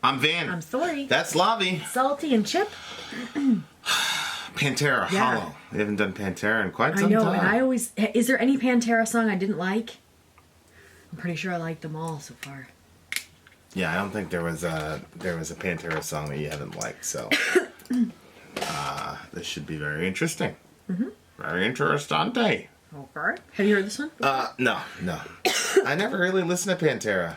I'm Van. I'm Sori. That's Lavi. Salty and Chip. Pantera, Yeah. Hollow. We haven't done Pantera in quite some I know, time. and I always... Is there any Pantera song I didn't like? I'm pretty sure I liked them all so far. Yeah, I don't think there was a Pantera song that you haven't liked, so... this should be very interesting. Mm-hmm. Very interessante. Okay. Have you heard this one? No. I never really listened to Pantera.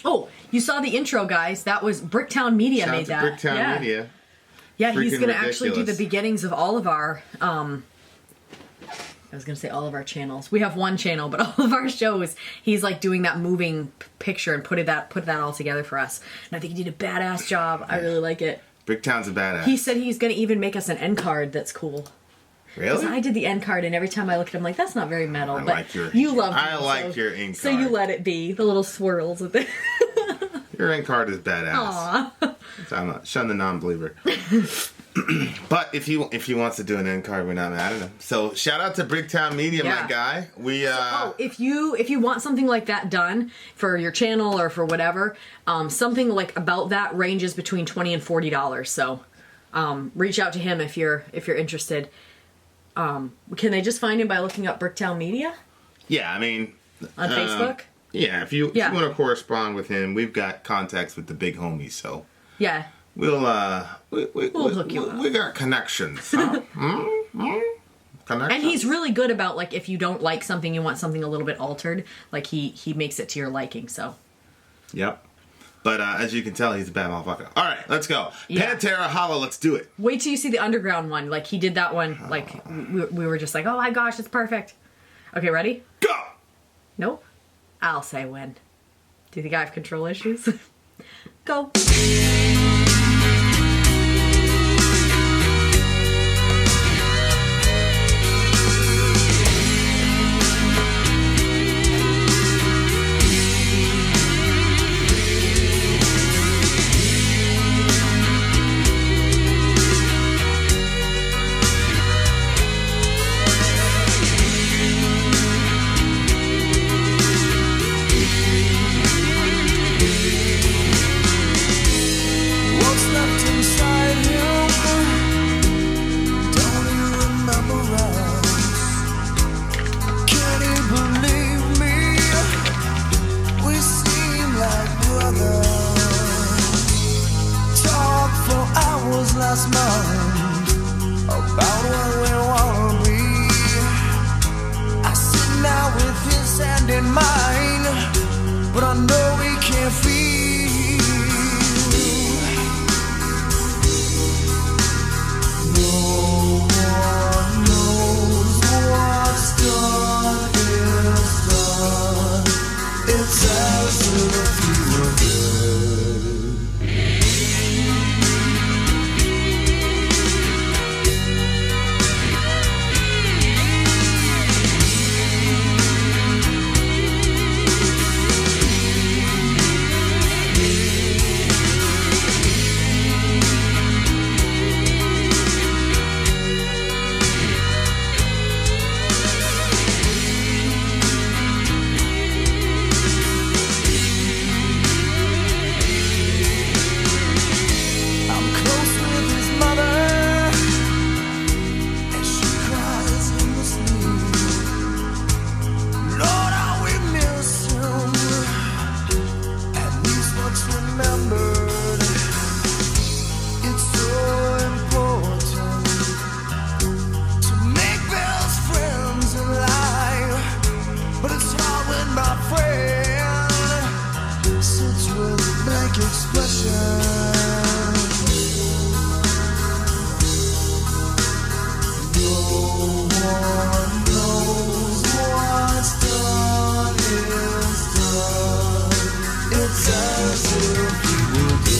Oh, you saw the intro, guys. That was Bricktown Media Shout out made to that. Bricktown Media. Yeah, he's Freaking going to actually do the ridiculous. beginnings of all of our... I was going to say all of our channels. We have one channel, but all of our shows, he's like doing that moving picture and put that all together for us. And I think he did a badass job. I really like it. Bricktown's a badass. He said he's going to even make us an end card that's cool. Really? I did the end card, and every time I look at him, I'm like, that's not very metal. I but like your- you love I like your end So you card. let it be. The little swirls with it. Your end card is badass. Aw. I'm not shun the non-believer. But if he wants to do an end card, we're not mad at him. So shout out to Bricktown Media, Yeah. my guy. We If you want something like that done for your channel or for whatever, something like about that ranges between $20 and $40. So reach out to him if you're interested. Can they just find him by looking up Bricktown Media yeah, I mean on Facebook? Yeah, if you Yeah. want to correspond with him, we've got contacts with the big homies, so Yeah. we'll hook you up. we got connections. Huh? Connections. And he's really good about, like, if you don't like something, you want something a little bit altered, like he makes it to your liking. So Yep. But as you can tell, he's a bad motherfucker. All right, let's go. Yeah. Pantera, Hollow, let's do it. wait till you see the underground one. Like, he did that one. Like, we were just like, oh my gosh, it's perfect. Okay, ready? Go! Nope. I'll say when. Do you think I have control issues? Go. What's left inside him? Don't you remember us? Can you believe me? We seem like brothers. Talked for hours last month about what we wanna be. I sit now with his hand in mine, but I know we can't feel. No one knows what's done is done. It's as if you were dead. I'm close with his mother, and she cries in the sleep. Lord, how we miss him, and he's much remembered. It's so important to make best friends in life, but it's hard when my friend sits with blank expression. No one knows what's done is done. It's as if you were dead.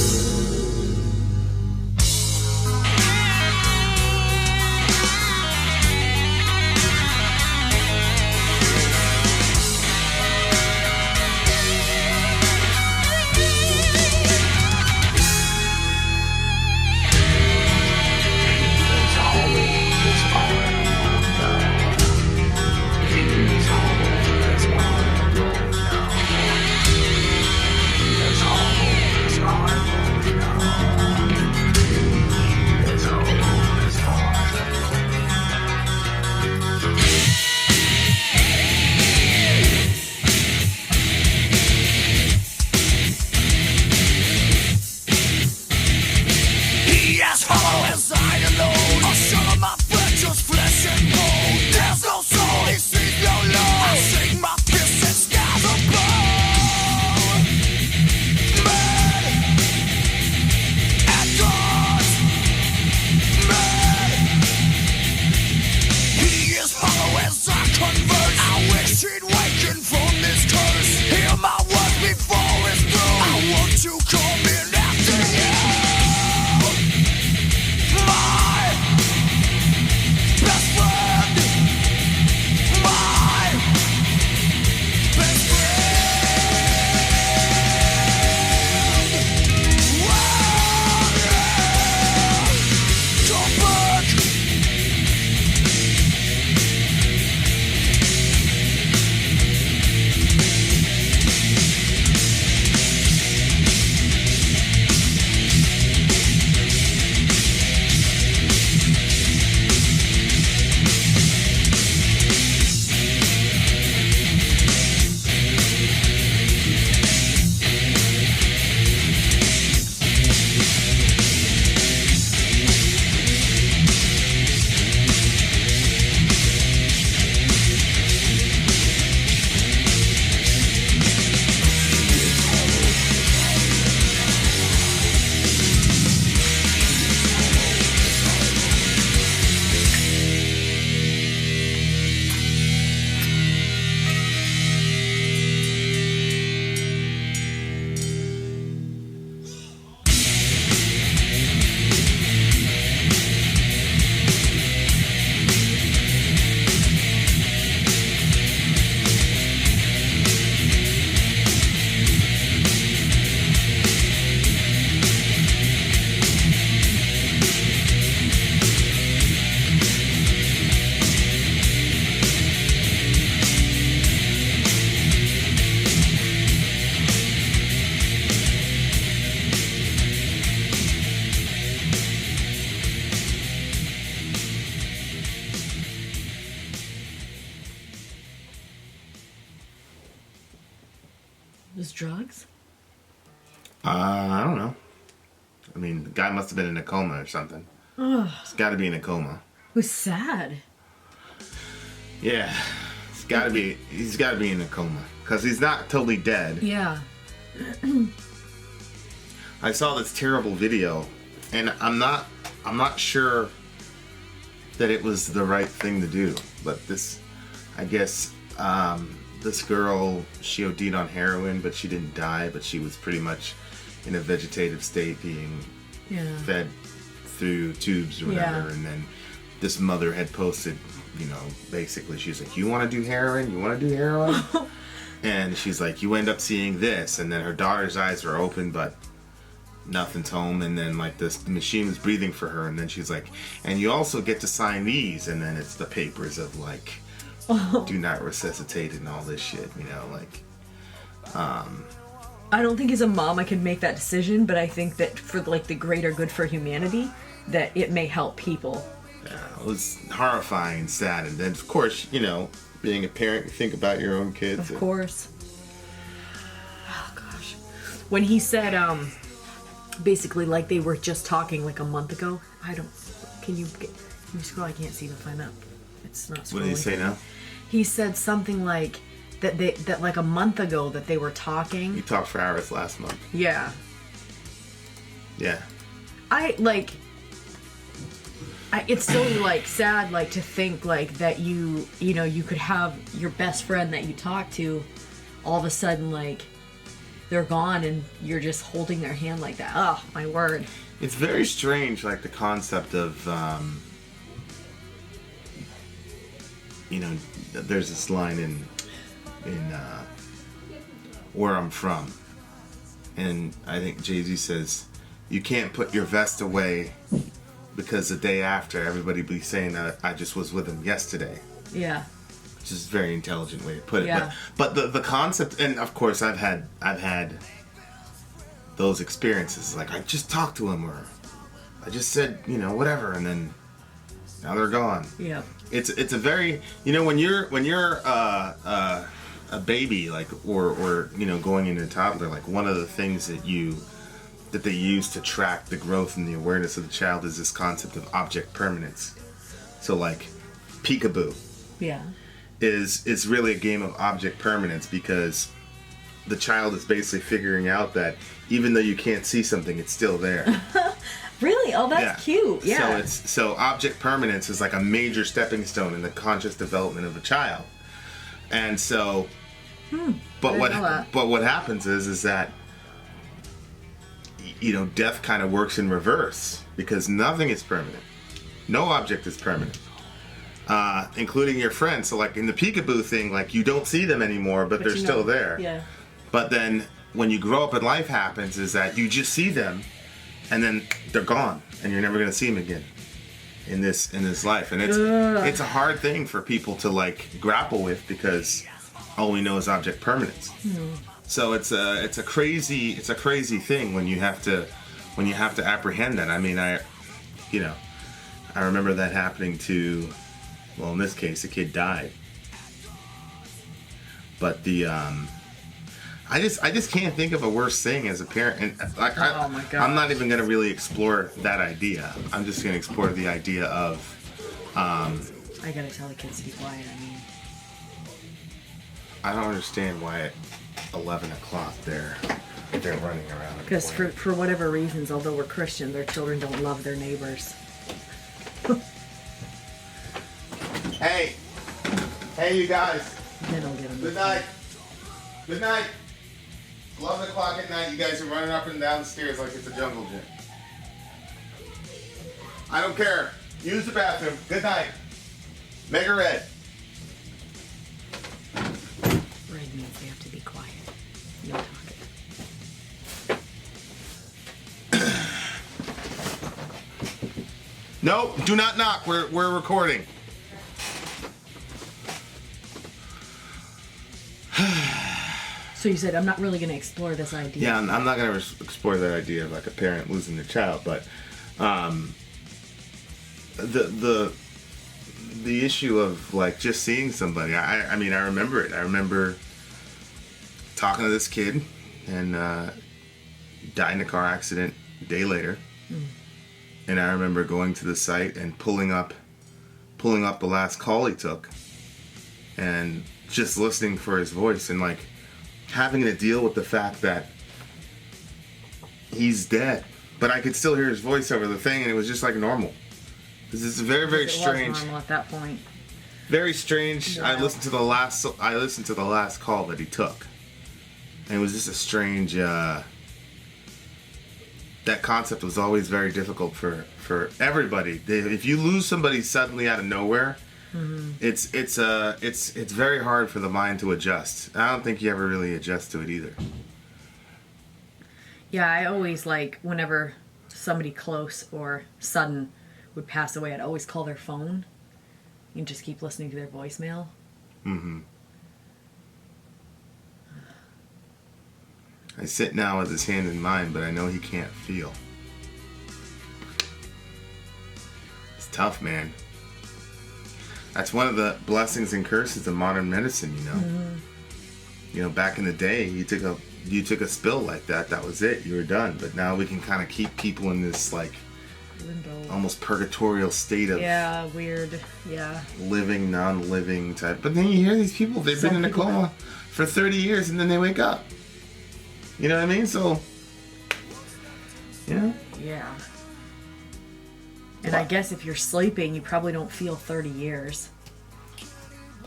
Was drugs? I don't know. I mean, the guy must have been in a coma or something. Ugh. He's got to be in a coma. It was sad. Yeah, he's got to be in a coma because he's not totally dead. Yeah. I saw this terrible video, and I'm not sure that it was the right thing to do. But this, I guess, this girl, she OD'd on heroin, but she didn't die. But she was pretty much in a vegetative state, being fed through tubes or whatever. Yeah. And then this mother had posted, you know, basically she's like, "You want to do heroin? You want to do heroin?" And she's like, "You end up seeing this." And then her daughter's eyes are open, but nothing's home. And then like this machine is breathing for her. And then she's like, "And you also get to sign these." And then it's the papers of like, do not resuscitate and all this shit, you know, like. I don't think as a mom I could make that decision, but I think that for like the greater good for humanity, that it may help people. Yeah, it was horrifying and sad. And then, of course, you know, being a parent, you think about your own kids. Of course. Oh gosh. When he said, basically like they were just talking like a month ago. Can you scroll? I can't seem to find that. It's not scrolling. What did he say now? He said something like that like a month ago that they were talking. He talked for hours last month. Yeah. Yeah. It's so like sad like to think like that you know you could have your best friend that you talk to all of a sudden like they're gone and you're just holding their hand like that. Oh my word. It's very strange, like the concept of you know, there's this line in Where I'm From, and I think Jay-Z says, "You can't put your vest away because the day after everybody be saying that I just was with him yesterday." Yeah. Which is a very intelligent way to put it. Yeah. But the concept, and of course I've had those experiences. Like I just talked to him, or I just said, you know, whatever, and then now they're gone. Yeah. It's a very, you know, when you're a baby, like or you know, going into a toddler, like one of the things that they use to track the growth and the awareness of the child is this concept of object permanence. So like peekaboo Yeah. is really a game of object permanence, because the child is basically figuring out that even though you can't see something, it's still there. Really? Oh, that's cute. Yeah. So object permanence is like a major stepping stone in the conscious development of a child. And so but what happens is that, you know, death kind of works in reverse, because nothing is permanent. No object is permanent. Including your friends. So like in the peekaboo thing, like you don't see them anymore, but they're still there. Yeah. But then when you grow up and life happens, is that you just see them and then they're gone and you're never going to see them again in this life. And it's a hard thing for people to like grapple with, because all we know is object permanence. So it's a crazy thing when you have to apprehend that. I mean, I remember that happening to, well, in this case, a kid died. But I just can't think of a worse thing as a parent. And like, oh my God. I'm not even going to really explore that idea. I'm just going to explore the idea of. I gotta tell the kids to be quiet. I mean, I don't understand why at 11 o'clock they're running around. because for whatever reasons, although we're Christian, their children don't love their neighbors. Hey, you guys. They don't get them. Good night. Good night. 11 o'clock at night, you guys are running up and down the stairs like it's a jungle gym. I don't care. Use the bathroom. Good night. Mega Red. Red means they have to be quiet. No talking. No, do not knock. We're recording. So you said I'm not really going to explore this idea. Yeah, I'm not going to explore that idea of like a parent losing their child, but the issue of like just seeing somebody. I mean, I remember it. I remember talking to this kid, and died in a car accident a day later. And I remember going to the site and pulling up the last call he took, and just listening for his voice, and like having to deal with the fact that he's dead, but I could still hear his voice over the thing, and it was just like normal. This is very, very strange. It was normal at that point. Very strange. Yeah. I listened to the last call that he took, and it was just a strange. That concept was always very difficult for everybody. If you lose somebody suddenly out of nowhere, it's very hard for the mind to adjust. I don't think you ever really adjust to it either. Yeah, I always like whenever somebody close or sudden would pass away, I'd always call their phone and just keep listening to their voicemail. Mm-hmm. I sit now with his hand in mine, but I know he can't feel. It's tough, man. That's one of the blessings and curses of modern medicine, you know. Mm-hmm. You know, back in the day, you took a spill like that, that was it, you were done. But now we can kind of keep people in this, like, Limbo. almost purgatorial state of weird. Yeah. living, non-living type. But then you hear these people, they've Some been in a people coma for 30 years and then they wake up. You know what I mean? So, yeah. Yeah. And I guess if you're sleeping, you probably don't feel 30 years,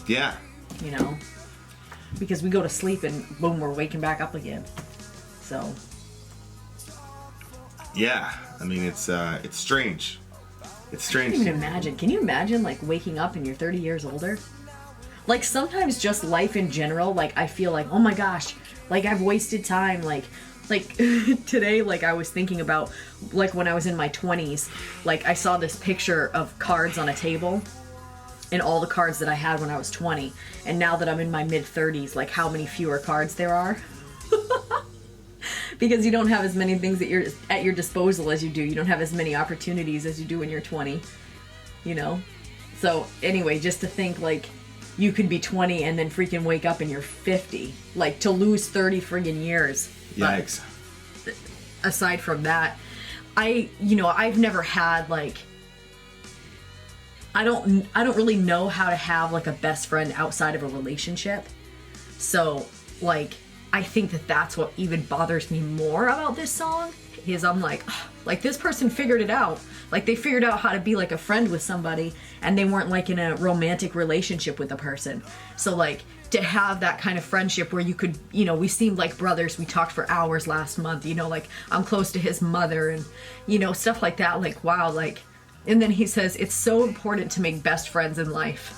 Yeah. you know? Because we go to sleep and boom, we're waking back up again. So, Yeah. I mean, it's strange. It's strange. I can't even imagine. Can you imagine, like, waking up and you're 30 years older? Like, sometimes just life in general, like, I feel like, oh my gosh, like, I've wasted time, like today, like, I was thinking about, like, when I was in my 20s, like, I saw this picture of cards on a table, and all the cards that I had when I was 20, and now that I'm in my mid-30s, like, how many fewer cards there are. Because you don't have as many things at your disposal as you do. You don't have as many opportunities as you do when you're 20, you know? So, anyway, just to think, like, you could be 20 and then freaking wake up and you're 50. Like, to lose 30 friggin' years. Yikes. But aside from that, I've never had, like, I don't really know how to have, like, a best friend outside of a relationship. So, like, I think that that's what even bothers me more about this song, is I'm like, this person figured it out. Like, they figured out how to be, like, a friend with somebody, and they weren't, like, in a romantic relationship with a person. So, like, to have that kind of friendship where you could, you know, we seemed like brothers, we talked for hours last month, you know, like, I'm close to his mother, and, you know, stuff like that, like, wow, like, and then he says, it's so important to make best friends in life.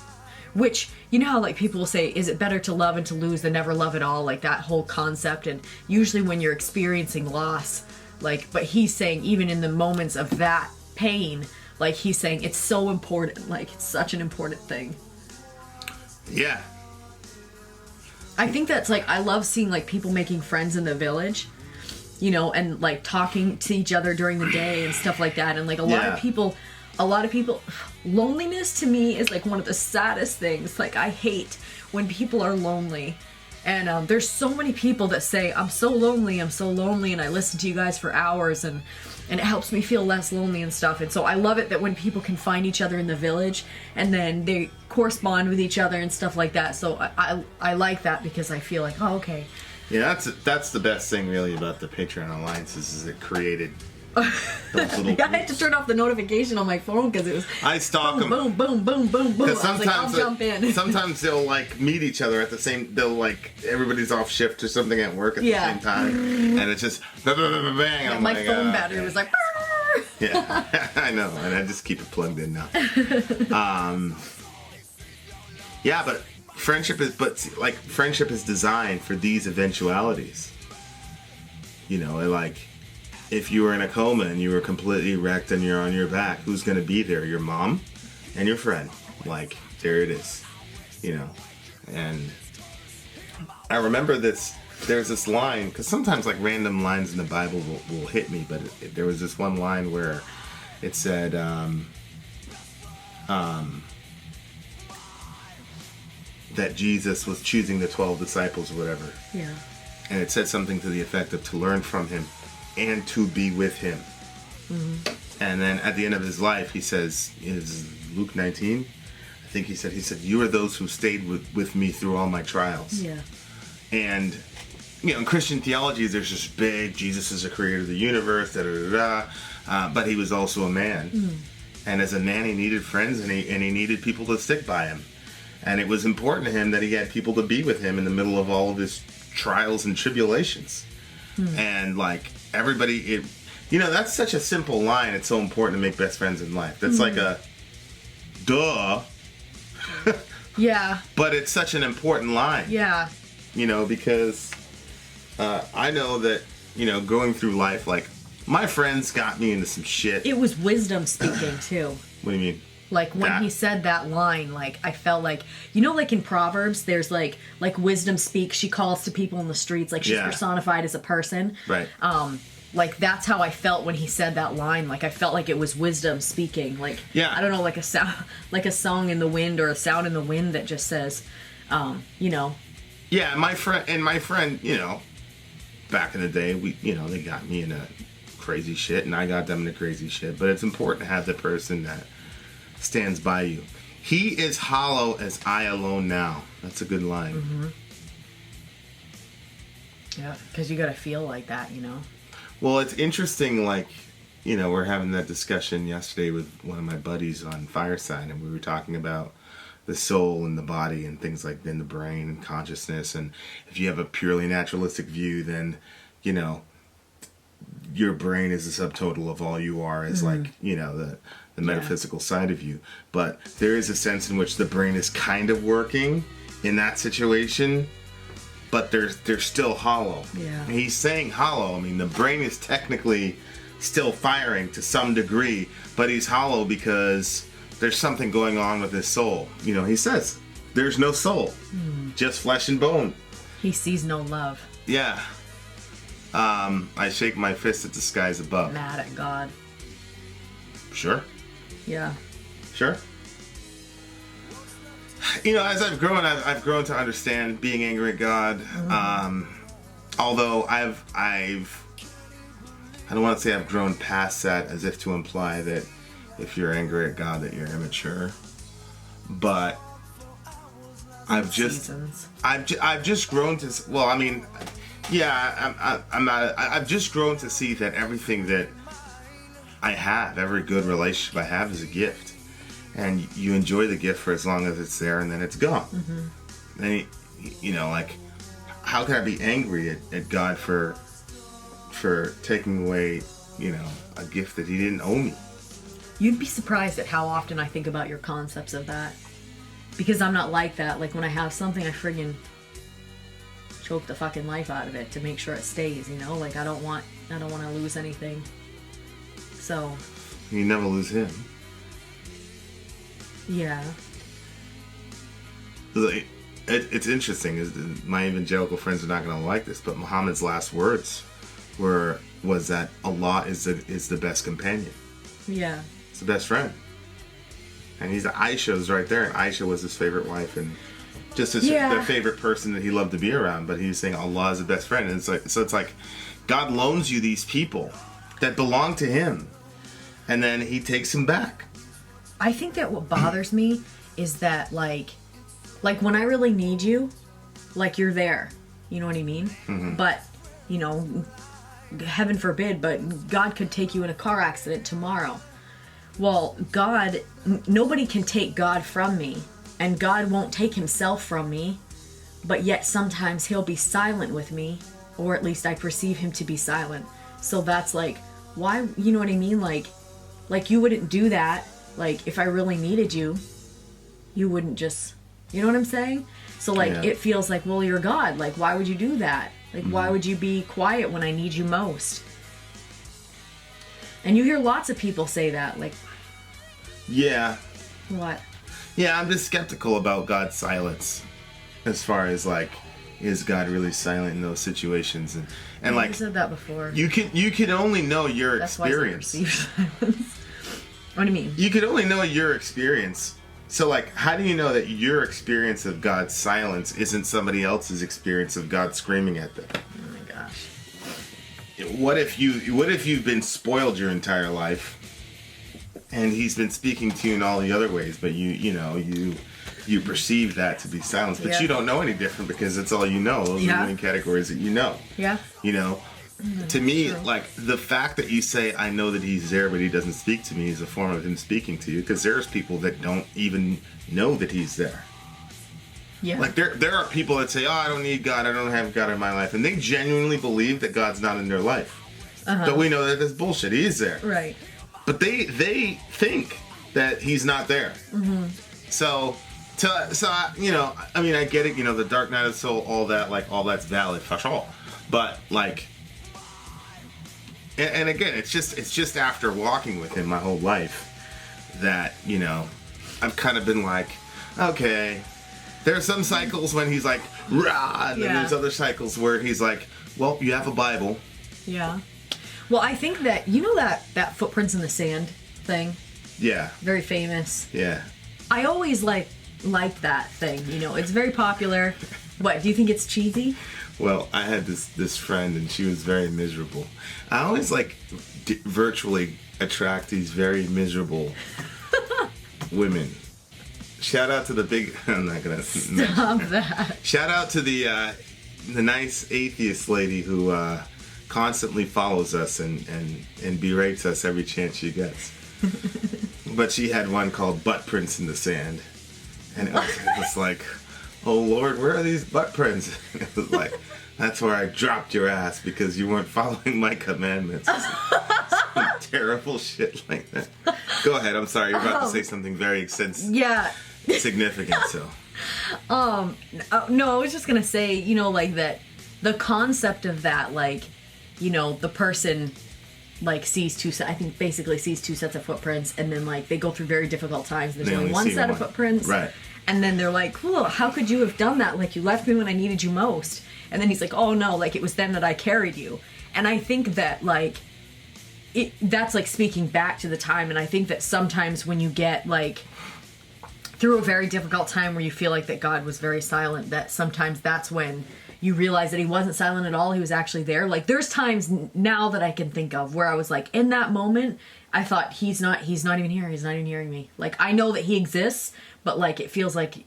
Which, you know how, like, people will say, is it better to love and to lose than never love at all? Like, that whole concept. And usually when you're experiencing loss, like, but he's saying even in the moments of that pain, like, he's saying it's so important. Like, it's such an important thing. Yeah. I think that's, like, I love seeing, like, people making friends in the village, you know, and, like, talking to each other during the day and stuff like that. And, like, a lot of people, loneliness to me is, like, one of the saddest things. Like, I hate when people are lonely. And there's so many people that say, I'm so lonely, and I listen to you guys for hours, and it helps me feel less lonely and stuff. And so I love it that when people can find each other in the village, and then they correspond with each other and stuff like that. So I like that, because I feel like, oh, okay. Yeah, that's the best thing, really, about the Patreon alliances, is it created those little I had to turn off the notification on my phone because it was I stalk boom, them. boom, boom, boom, boom, boom. I was like, I'll jump in. Sometimes they'll, like, meet each other at the same. They'll, like, everybody's off shift or something at work at the same time, and it's just bang. Yeah, I'm my like, phone oh, battery okay. was like. Yeah, I know, and I just keep it plugged in now. Yeah, but friendship is designed for these eventualities. You know, like, if you were in a coma and you were completely wrecked and you're on your back, who's going to be there? Your mom and your friend. Like, there it is. You know, and I remember this. There's this line, because sometimes, like, random lines in the Bible will hit me, but there was this one line where it said, that Jesus was choosing the 12 disciples or whatever. Yeah. And it said something to the effect of to learn from him and to be with him. And then at the end of his life, he says, is Luke 19? I think he said, you are those who stayed with me through all my trials. Yeah. And, you know, in Christian theology, there's this big, Jesus is the creator of the universe, but he was also a man. And as a man, he needed friends, and he needed people to stick by him. And it was important to him that he had people to be with him in the middle of all of his trials and tribulations. And, like, everybody, you know, that's such a simple line. It's so important to make best friends in life. That's like a duh. Yeah. But it's such an important line. Yeah. You know, because I know that, you know, going through life, like, my friends got me into some shit. It was wisdom speaking, too. What do you mean? Like, when he said that line, like, I felt like, you know, like in Proverbs, there's like wisdom speaks. She calls to people in the streets, like she's personified as a person. Right. Like, that's how I felt when he said that line. Like, I felt like it was wisdom speaking. Like, I don't know, like a sound, like a song in the wind or a sound in the wind that just says, you know. Yeah, my friend, you know, back in the day, they got me into crazy shit, and I got them into crazy shit. But it's important to have the person that stands by you. He is hollow as I alone now. That's a good line. Yeah, because you got to feel like that, you know. Well, it's interesting, like, you know, we're having that discussion yesterday with one of my buddies on Fireside, and we were talking about the soul and the body and things like in the brain and consciousness. And if you have a purely naturalistic view, then, you know, your brain is the subtotal of all you are, as like, you know, the metaphysical side of you. But there is a sense in which the brain is kind of working in that situation, but they're still hollow. Yeah. And he's saying hollow. I mean, the brain is technically still firing to some degree, but he's hollow because there's something going on with his soul. You know, he says, there's no soul, just flesh and bone. He sees no love. Yeah. I shake my fist at the skies above. Mad at God. Sure. Yeah. Sure. You know, as I've grown to understand being angry at God. Although I don't want to say I've grown past that, as if to imply that if you're angry at God that you're immature. But I've just grown to, well, I mean, yeah, I'm not, I've just grown to see that everything that I have, every good relationship I have, is a gift. And you enjoy the gift for as long as it's there, and then it's gone. And, you know, like, how can I be angry at God for taking away, you know, a gift that he didn't owe me? You'd be surprised at how often I think about your concepts of that. Because I'm not like that. Like, when I have something, I friggin' choke the fucking life out of it to make sure it stays, you know? Like, I don't want to lose anything. So. You never lose him. Yeah. It's interesting. My evangelical friends are not going to like this, but Muhammad's last words was that Allah is the best companion. Yeah. It's the best friend. And Aisha's right there, and Aisha was his favorite wife, and just the favorite person that he loved to be around. But he was saying Allah is the best friend, and it's like God loans you these people that belong to him, and then he takes them back. I think that what bothers me is that, like when I really need you, like, you're there. You know what I mean? But, you know, heaven forbid, but God could take you in a car accident tomorrow. Well, nobody can take God from me, and God won't take himself from me, but yet sometimes he'll be silent with me, or at least I perceive him to be silent. So that's like, why, you know what I mean? Like you wouldn't do that. Like, if I really needed you, you wouldn't just, you know what I'm saying? So, like, It feels like, well, you're God. Like, why would you do that? Like, why would you be quiet when I need you most? And you hear lots of people say that, like... Yeah. What? Yeah, I'm just skeptical about God's silence. As far as, like, is God really silent in those situations? And like... You said that before. You can only know your That's experience. Why I receive silence. What do you mean? You can only know your experience. So, like, how do you know that your experience of God's silence isn't somebody else's experience of God screaming at them? Oh my gosh. What if you've been spoiled your entire life, and He's been speaking to you in all the other ways, but you perceive that to be silence, but you don't know any different because it's all you know. Those are the only categories that you know. Yeah. To me, like, the fact that you say, I know that He's there, but He doesn't speak to me is a form of Him speaking to you, because there's people that don't even know that He's there. Yeah. Like, there are people that say, oh, I don't need God, I don't have God in my life, and they genuinely believe that God's not in their life. But we know that that's bullshit. He is there. Right. But they think that He's not there. So, I mean, I get it, the dark night of the soul, all that, like, all that's valid, for sure. But, like, and again, it's just after walking with Him my whole life that, I've kind of been like, okay, there are some cycles when He's like, rah, and then there's other cycles where He's like, well, you have a Bible. Yeah. Well, I think that, that footprints in the sand thing? Yeah. Very famous. Yeah. I always liked that thing, it's very popular. What, do you think it's cheesy? Well, I had this friend, and she was very miserable. I always virtually attract these very miserable women. Shout out to the big. I'm not gonna stop that. Shout out to the nice atheist lady who constantly follows us and berates us every chance she gets. But she had one called Butt Prints in the Sand, and it was like, oh Lord, where are these butt prints? And it was like, that's where I dropped your ass because you weren't following my commandments. Some terrible shit like that. Go ahead, I'm sorry, you're about to say something very significant, so. No, I was just gonna say, like that, the concept of that, like, the person, like, sees two sets of footprints, and then, like, they go through very difficult times. There's only one set of footprints. Right. And then they're like, cool, how could you have done that? Like, you left me when I needed you most. And then He's like, oh no, like, it was then that I carried you. And I think that, like, that's, like, speaking back to the time. And I think that sometimes when you get, like, through a very difficult time where you feel like that God was very silent, that sometimes that's when you realize that He wasn't silent at all. He was actually there. Like, there's times now that I can think of where I was like, in that moment, I thought, he's not even here. He's not even hearing me. Like, I know that He exists, but, like, it feels like,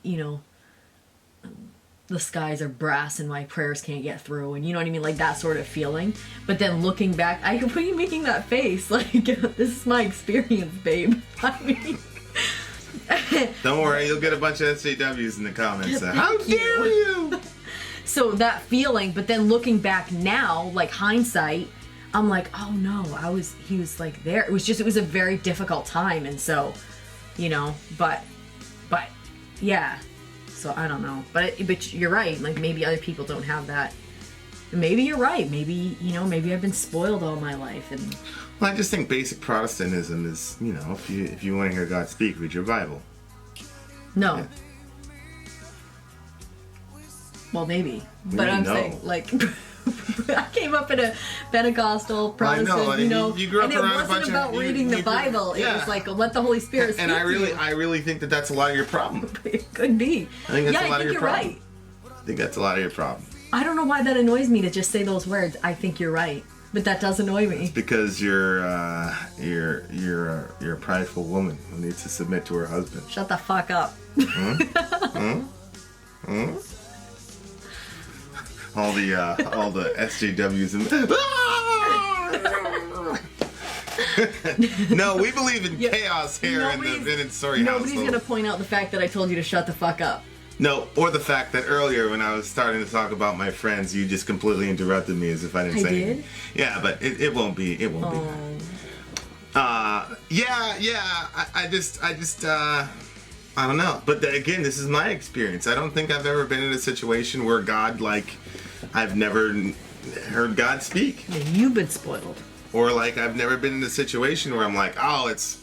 the skies are brass and my prayers can't get through, and you know what I mean? Like, that sort of feeling. But then looking back, why are you making that face? Like, this is my experience, babe. I mean... Don't worry, you'll get a bunch of SJWs in the comments. How dare you? So that feeling, but then looking back now, like, hindsight, I'm like, oh no, he was like there. It was a very difficult time, and so, but yeah. So I don't know, but you're right. Like, maybe other people don't have that. Maybe you're right. Maybe maybe I've been spoiled all my life, and. Well, I just think basic Protestantism is, if you want to hear God speak, read your Bible. No. Yeah. Well, maybe, but I'm saying, like, I came up in a Pentecostal Protestant, you grew up and it around a bunch wasn't about reading the Bible. It was like, let the Holy Spirit speak. And I really think that that's a lot of your problem. It could be. I think that's a lot of your problem. Right. I think that's a lot of your problem. I don't know why that annoys me to just say those words. I think you're right, but that does annoy me. It's because you're a prideful woman who needs to submit to her husband. Shut the fuck up. All the SJWs and no, we believe in chaos here in the Vin and Sori household. Nobody's gonna point out the fact that I told you to shut the fuck up. No, or the fact that earlier when I was starting to talk about my friends, you just completely interrupted me as if I didn't say anything. Yeah, but it won't be. It won't be that. I just I don't know. But again, this is my experience. I don't think I've ever been in a situation where God, like, I've never heard God speak. Yeah, you've been spoiled. Or, like, I've never been in a situation where I'm like, oh, it's,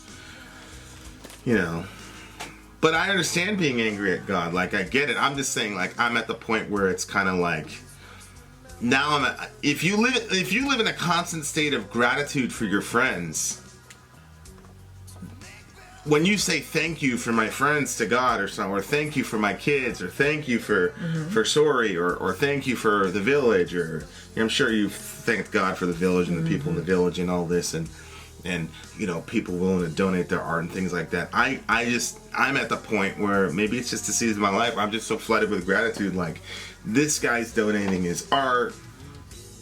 But I understand being angry at God. Like, I get it. I'm just saying, like, I'm at the point where it's kind of like, now if you live in a constant state of gratitude for your friends, when you say thank you for my friends to God or something, or thank you for my kids, or thank you for Sori, or thank you for the village, or I'm sure you've thanked God for the village and the people in the village and all this, and you know, people willing to donate their art and things like that. I'm at the point where maybe it's just a season of my life where I'm just so flooded with gratitude. Like, this guy's donating his art.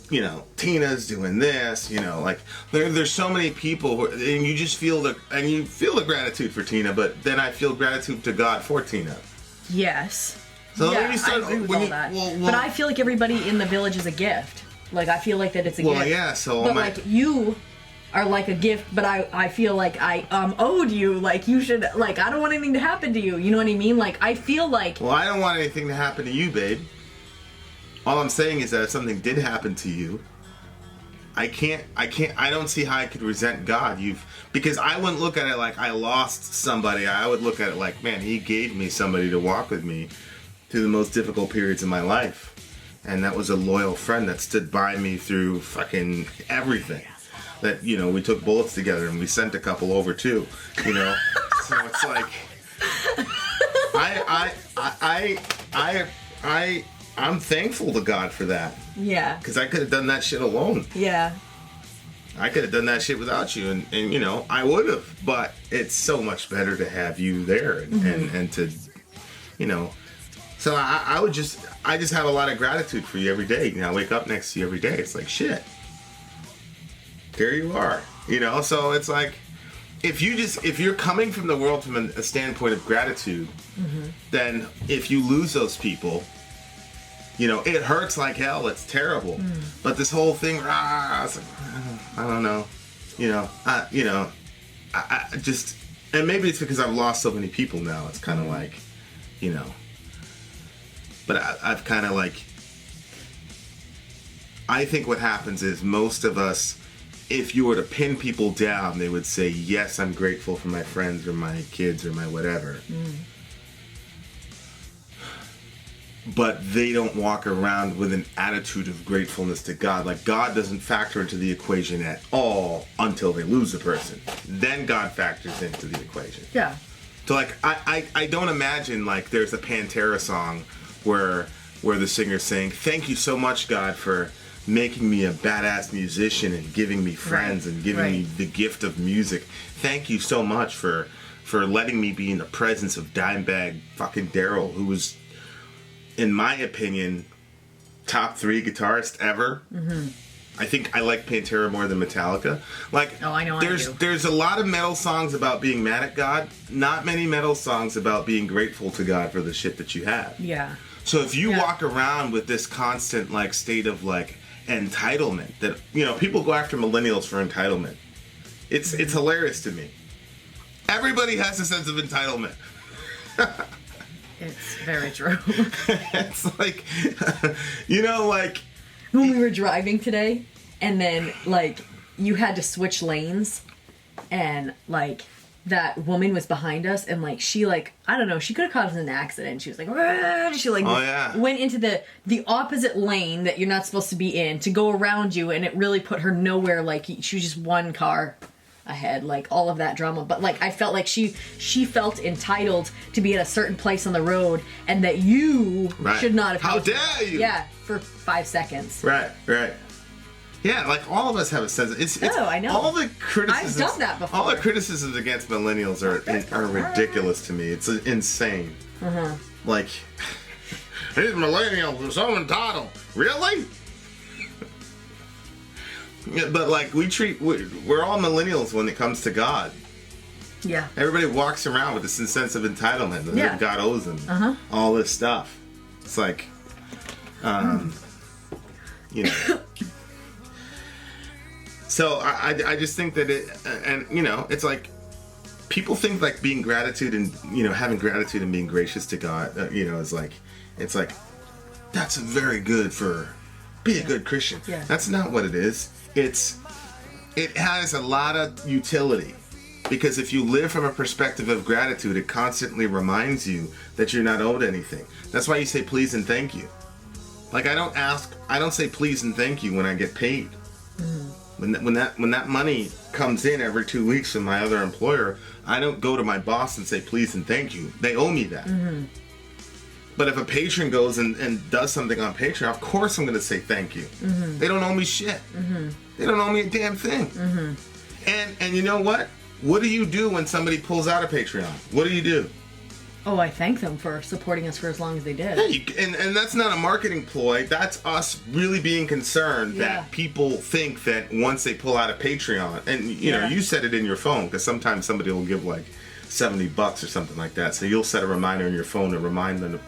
You know, Tina's doing this. You know, like there's so many people, and you just feel the gratitude for Tina. But then I feel gratitude to God for Tina. Yes. So yeah, let me start, I agree with all that. Well, but I feel like everybody in the village is a gift. Like, I feel like that it's a gift. Well, yeah. So, but like you are like a gift, but I feel like I owed you. Like, you should, like, I don't want anything to happen to you. You know what I mean? Like, I feel like. Well, I don't want anything to happen to you, babe. All I'm saying is that if something did happen to you, I don't see how I could resent God. Because I wouldn't look at it like I lost somebody. I would look at it like, man, he gave me somebody to walk with me through the most difficult periods of my life. And that was a loyal friend that stood by me through fucking everything. That, you know, we took bullets together and we sent a couple over too, you know? So it's like, I'm thankful to God for that. Yeah. Because I could have done that shit alone. Yeah. I could have done that shit without you, and you know, I would have. But it's so much better to have you there, and to, you know. So I just have a lot of gratitude for you every day. You know, I wake up next to you every day. It's like, shit. There you are. You know, so it's like, if you're coming from the world from a standpoint of gratitude, then if you lose those people, you know, it hurts like hell. It's terrible. But this whole thing, it's like, I don't know. I just, and maybe it's because I've lost so many people now. It's kind of like, you know, but I've kind of like, I think what happens is most of us, if you were to pin people down, they would say, yes, I'm grateful for my friends or my kids or my whatever. But they don't walk around with an attitude of gratefulness to God. Like, God doesn't factor into the equation at all until they lose the person. Then God factors into the equation. Yeah. So, like, I don't imagine, like, there's a Pantera song where the singer's saying, thank you so much, God, for making me a badass musician and giving me friends and giving me the gift of music. Thank you so much for letting me be in the presence of Dimebag fucking Daryl, who was, in my opinion, top 3 guitarist ever. I think I like Pantera more than Metallica. Like, there's a lot of metal songs about being mad at God, not many metal songs about being grateful to God for the shit that you have. Yeah. So if you walk around with this constant, like, state of, like, entitlement, that, you know, people go after millennials for entitlement. It's hilarious to me. Everybody has a sense of entitlement. It's very true. It's like, you know, like, when we were driving today, and then, like, you had to switch lanes, and, like, that woman was behind us, and, like, she, like, I don't know, she could have caused an accident. She was like, "Rah!" She, like, went into the opposite lane that you're not supposed to be in to go around you, and it really put her nowhere. Like, she was just one car ahead, like, all of that drama. But, like, I felt like she felt entitled to be at a certain place on the road, and that you should not have. How dare you? Yeah, for 5 seconds. Right. Yeah, like, all of us have a sense. It's I know. All the criticisms. I've done that before. All the criticisms against millennials are ridiculous to me. It's insane. Like, these millennials are so entitled. Really? Yeah, but, like, we're all millennials when it comes to God. Yeah. Everybody walks around with this sense of entitlement that God owes them. All this stuff. It's like, you know. So I just think that and you know, it's like, people think like being gratitude and, you know, having gratitude and being gracious to God, you know, is like, it's like, that's very good for, be a good Christian. Yeah. That's not what it is. It has a lot of utility, because if you live from a perspective of gratitude, it constantly reminds you that you're not owed anything. That's why you say please and thank you. Like, I don't say please and thank you when I get paid. When that money comes in every 2 weeks from my other employer, I don't go to my boss and say please and thank you. They owe me that. Mm-hmm. But if a patron goes and does something on Patreon, of course I'm going to say thank you. Mm-hmm. They don't owe me shit. Mm-hmm. They don't owe me a damn thing. Mm-hmm. And you know what? What do you do when somebody pulls out of Patreon? What do you do? Oh, I thank them for supporting us for as long as they did. Yeah, and that's not a marketing ploy. That's us really being concerned that people think that once they pull out of Patreon, and you know, you set it in your phone, because sometimes somebody will give like $70 or something like that. So you'll set a reminder on your phone to remind them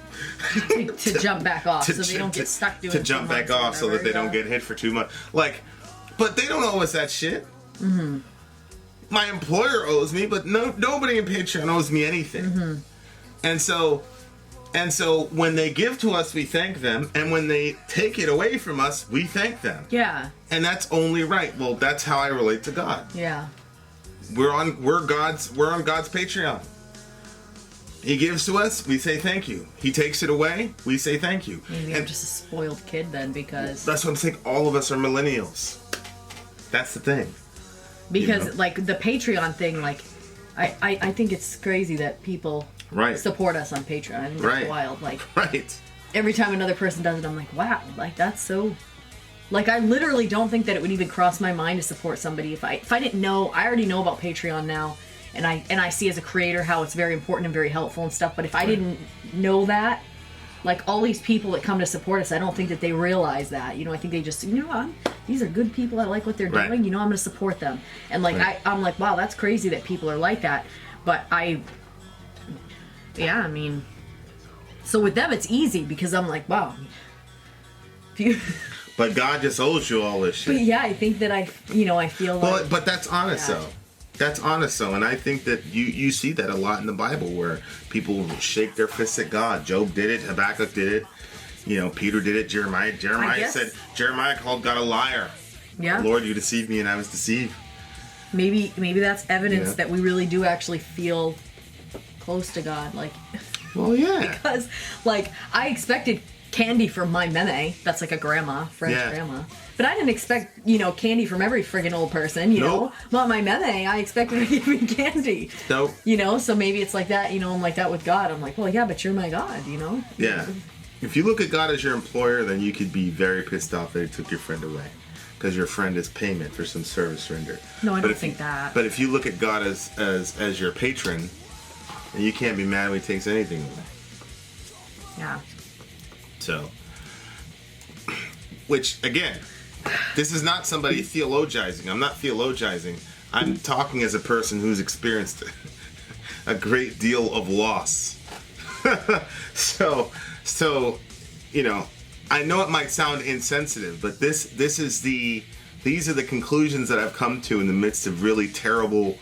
to jump back off, so they don't get stuck doing to jump back off, so that they don't get hit for 2 months. Like, but they don't owe us that shit. Mm-hmm. My employer owes me, but nobody in Patreon owes me anything. Mm-hmm. And so when they give to us, we thank them, and when they take it away from us, we thank them. Yeah. And that's only right. Well, that's how I relate to God. Yeah. We're on God's Patreon. He gives to us, we say thank you. He takes it away, we say thank you. Maybe I'm just a spoiled kid then, because that's what I'm saying. All of us are millennials. That's the thing. Because like the Patreon thing, like I think it's crazy that people support us on Patreon. I think that's wild. Like every time another person does it, I'm like, wow, like that's so. Like I literally don't think that it would even cross my mind to support somebody if I didn't know. I already know about Patreon now, and I see as a creator how it's very important and very helpful and stuff. But if I didn't know that, like all these people that come to support us, I don't think that they realize that. You know, I think they just, you know, these are good people. I like what they're doing. You know, I'm going to support them. And like I'm like, wow, that's crazy that people are like that. But I mean, so with them it's easy because I'm like, wow. But God just owes you all this shit. But yeah, I think that I feel like. But that's honest though. That's honest though, and I think that you see that a lot in the Bible where people shake their fists at God. Job did it. Habakkuk did it. You know, Peter did it. Jeremiah called God a liar. Yeah. Lord, you deceived me, and I was deceived. Maybe that's evidence that we really do actually feel close to God. Like, well, yeah. Because like I expected candy from my meme. That's like a grandma, French grandma. But I didn't expect, candy from every friggin' old person, you know? Well, my meme, I expected to give me candy. Nope. So maybe it's like that, I'm like that with God. I'm like, well, yeah, but you're my God, Yeah. If you look at God as your employer, then you could be very pissed off that he took your friend away. Because your friend is payment for some service rendered. No, I don't think that. But if you look at God as your patron, then you can't be mad when he takes anything away. Yeah. So, which, again, this is not somebody theologizing. I'm not theologizing. I'm talking as a person who's experienced a great deal of loss. So, I know it might sound insensitive, but these are the conclusions that I've come to in the midst of really terrible,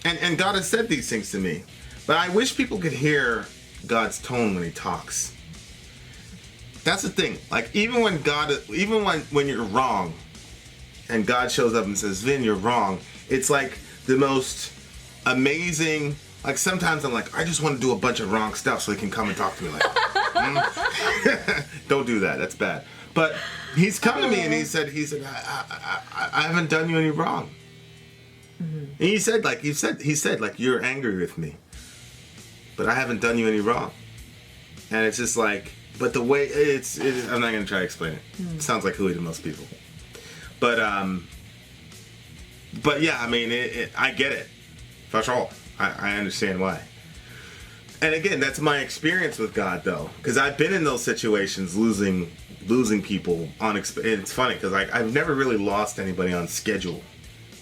and God has said these things to me. But I wish people could hear God's tone when he talks. That's the thing. Like, even when you're wrong, and God shows up and says, Vin, you're wrong, it's like the most amazing. Like, sometimes I'm like, I just want to do a bunch of wrong stuff so he can come and talk to me like, Don't do that. That's bad. But he's come to me and he said, I haven't done you any wrong. Mm-hmm. And he said, you're angry with me, but I haven't done you any wrong. And it's just like, but the way I'm not going to try to explain it. It sounds like hooey to most people. But yeah, I mean, I get it. For sure. I understand why. And again, that's my experience with God, though. Because I've been in those situations, losing people on... It's funny, because I've never really lost anybody on schedule.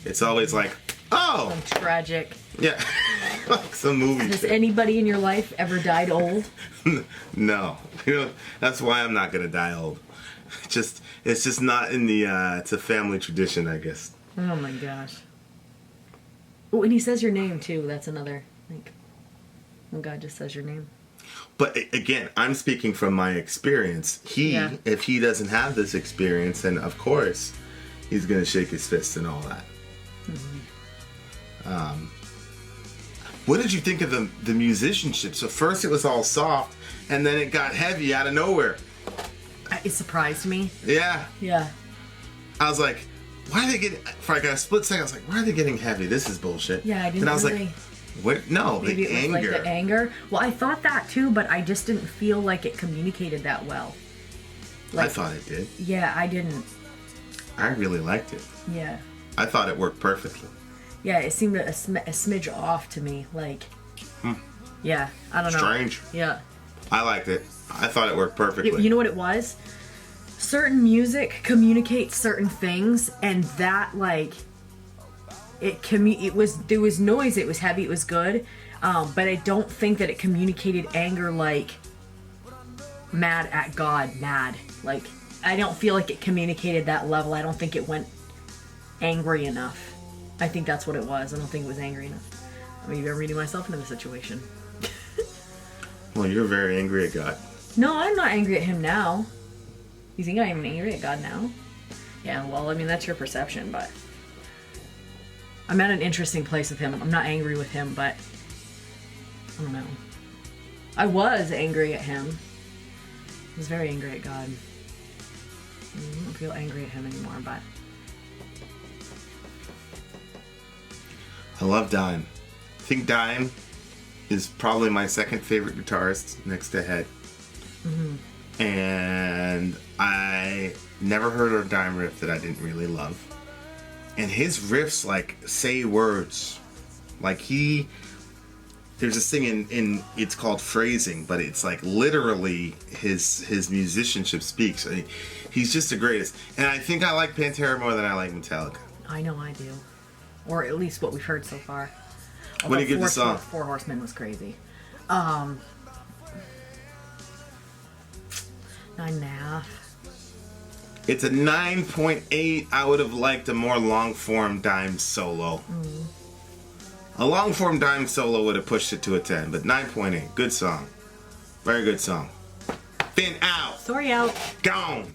It's always like, oh! Some tragic. Yeah. Like some movie. Has anybody in your life ever died old? No. That's why I'm not going to die old. It's just not in the... it's a family tradition, I guess. Oh, my gosh. Oh, and he says your name, too. That's another, like, when God just says your name. But, again, I'm speaking from my experience. If he doesn't have this experience, then, of course, he's going to shake his fist and all that. Mm-hmm. What did you think of the musicianship? So first it was all soft, and then it got heavy out of nowhere. It surprised me. Yeah. Yeah. I was like, why are they getting, for like a split second, I was like, why are they getting heavy? This is bullshit. Yeah, I didn't And I was really... like, what? No, Maybe the it was anger. like the anger. Well, I thought that too, but I just didn't feel like it communicated that well. I thought it did. Yeah, I didn't. I really liked it. Yeah. I thought it worked perfectly. Yeah, it seemed a smidge off to me. Like, yeah, I don't know. Strange. Yeah. I liked it. I thought it worked perfectly. You know what it was? Certain music communicates certain things, and that, like, there was noise, it was heavy, it was good, but I don't think that it communicated anger like mad at God, like, I don't feel like it communicated that level. I don't think it went angry enough. I think that's what it was. I don't think it was angry enough. Maybe I'm reading myself into the situation. Well, you're very angry at God. No, I'm not angry at him now. You think I'm angry at God now? Yeah, well, I mean, that's your perception, but I'm at an interesting place with him. I'm not angry with him, but I don't know. I was angry at him. I was very angry at God. I don't feel angry at him anymore, but I love Dime. I think Dime is probably my second favorite guitarist next to Head. And I never heard a Dime riff that I didn't really love. And his riffs, like, say words. Like, there's this thing in it's called phrasing, but it's like literally his musicianship speaks. I mean, he's just the greatest. And I think I like Pantera more than I like Metallica. I know I do. Or at least what we've heard so far. What do you give the song? Four Horsemen was crazy. 9.5. It's a 9.8. I would have liked a more long-form Dime solo. A long-form Dime solo would have pushed it to a 10, but 9.8. Good song. Very good song. Vin out. Sori out. Gone.